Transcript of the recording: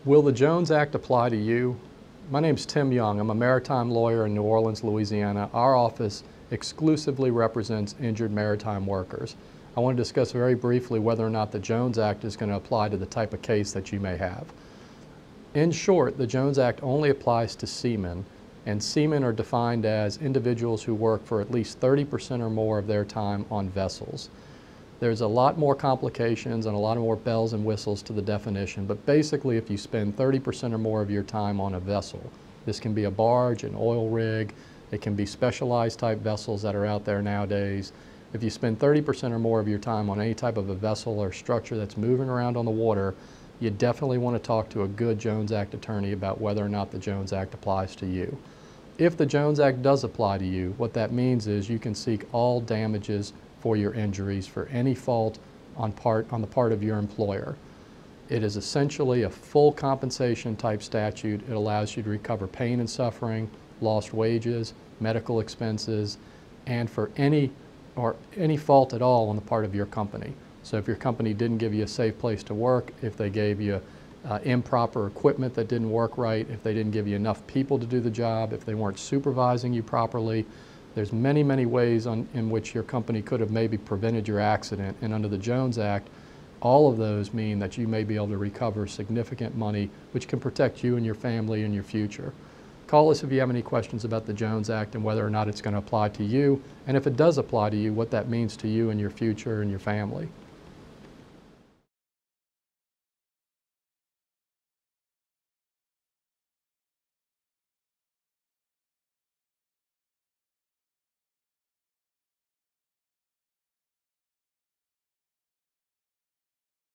Will the Jones Act apply to you? My name's Tim Young. I'm a maritime lawyer in New Orleans, Louisiana. Our office exclusively represents injured maritime workers. I want to discuss very briefly whether or not the Jones Act is going to apply to the type of case that you may have. In short, the Jones Act only applies to seamen, and seamen are defined as individuals who work for at least 30% or more of their time on vessels. There's a lot more complications and a lot more bells and whistles to the definition, but basically if you spend 30% or more of your time on a vessel, this can be a barge, an oil rig, it can be specialized type vessels that are out there nowadays. If you spend 30% or more of your time on any type of a vessel or structure that's moving around on the water, you definitely want to talk to a good Jones Act attorney about whether or not the Jones Act applies to you. If the Jones Act does apply to you, what that means is you can seek all damages for your injuries for any fault on the part of your employer. It is essentially a full compensation type statute. It allows you to recover pain and suffering, lost wages, medical expenses, and for any fault at all on the part of your company. So if your company didn't give you a safe place to work, if they gave you improper equipment that didn't work right, if they didn't give you enough people to do the job, if they weren't supervising you properly, there's many, many ways in which your company could have maybe prevented your accident. And under the Jones Act, all of those mean that you may be able to recover significant money, which can protect you and your family in your future. Call us if you have any questions about the Jones Act and whether or not it's going to apply to you, and if it does apply to you, what that means to you and your future and your family.